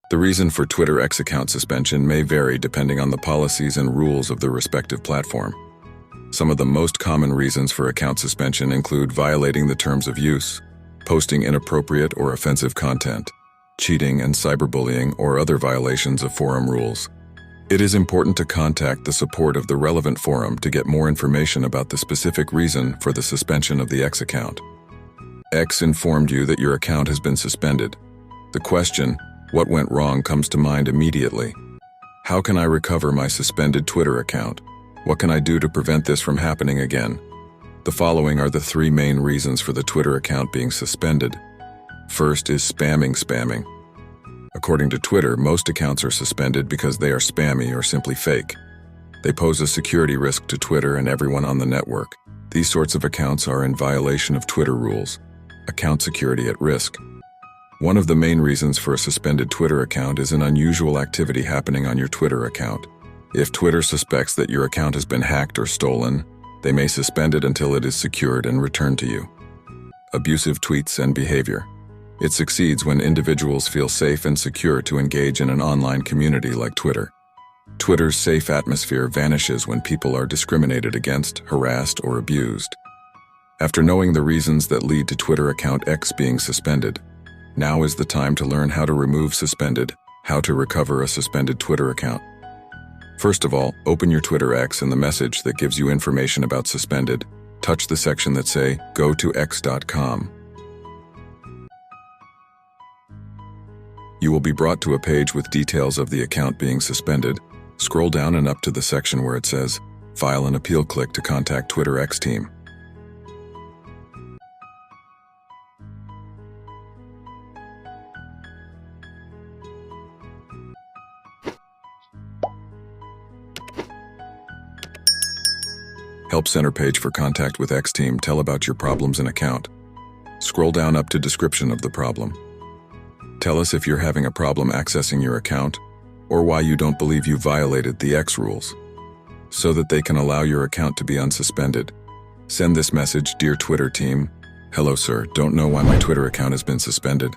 The reason for Twitter X account suspension may vary depending on the policies and rules of the respective platform. Some of the most common reasons for account suspension include violating the terms of use, posting inappropriate or offensive content, cheating and cyberbullying or other violations of forum rules. It is important to contact the support of the relevant forum to get more information about the specific reason for the suspension of the X account. X informed you that your account has been suspended. The question, "What went wrong?" comes to mind immediately. How can I recover my suspended Twitter account? What can I do to prevent this from happening again? The following are the 3 main reasons for the Twitter account being suspended. First is spamming. According to Twitter, most accounts are suspended because they are spammy or simply fake. They pose a security risk to Twitter and everyone on the network. These sorts of accounts are in violation of Twitter rules. Account security at risk. One of the main reasons for a suspended Twitter account is an unusual activity happening on your Twitter account. If Twitter suspects that your account has been hacked or stolen, they may suspend it until it is secured and returned to you. Abusive tweets and behavior. It succeeds when individuals feel safe and secure to engage in an online community like Twitter. Twitter's safe atmosphere vanishes when people are discriminated against, harassed, or abused. After knowing the reasons that lead to Twitter account X being suspended, now is the time to learn how to remove suspended, how to recover a suspended Twitter account. First of all, open your Twitter X and the message that gives you information about suspended. Touch the section that say, "Go to x.com." You will be brought to a page with details of the account being suspended. Scroll down and up to the section where it says, "File an appeal." Click to contact Twitter X team. Help Center page for contact with X team. Tell about your problems and account. Scroll down up to description of the problem. Tell us if you're having a problem accessing your account, or why you don't believe you violated the X rules, so that they can allow your account to be unsuspended. Send this message: "Dear Twitter team, hello sir, don't know why my Twitter account has been suspended.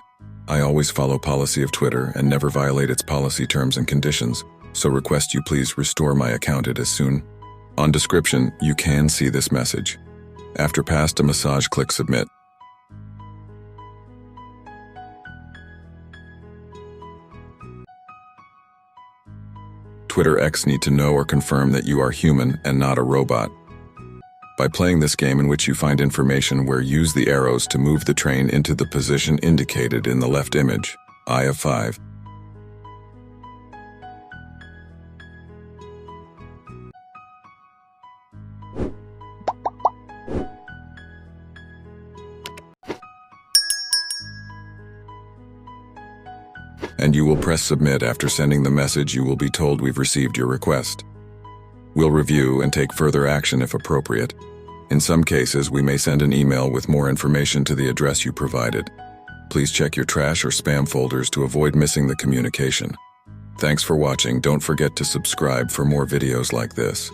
I always follow policy of Twitter and never violate its policy terms and conditions, so request you please restore my account as soon." On description, you can see this message. After passed a massage, click submit. Twitter X need to know or confirm that you are human and not a robot. By playing this game in which you find information where use the arrows to move the train into the position indicated in the left image, I of 5. And you will press submit. After sending the message, you will be told we've received your request. We'll review and take further action if appropriate. In some cases, we may send an email with more information to the address you provided. Please check your trash or spam folders to avoid missing the communication. Thanks for watching. Don't forget to subscribe for more videos like this.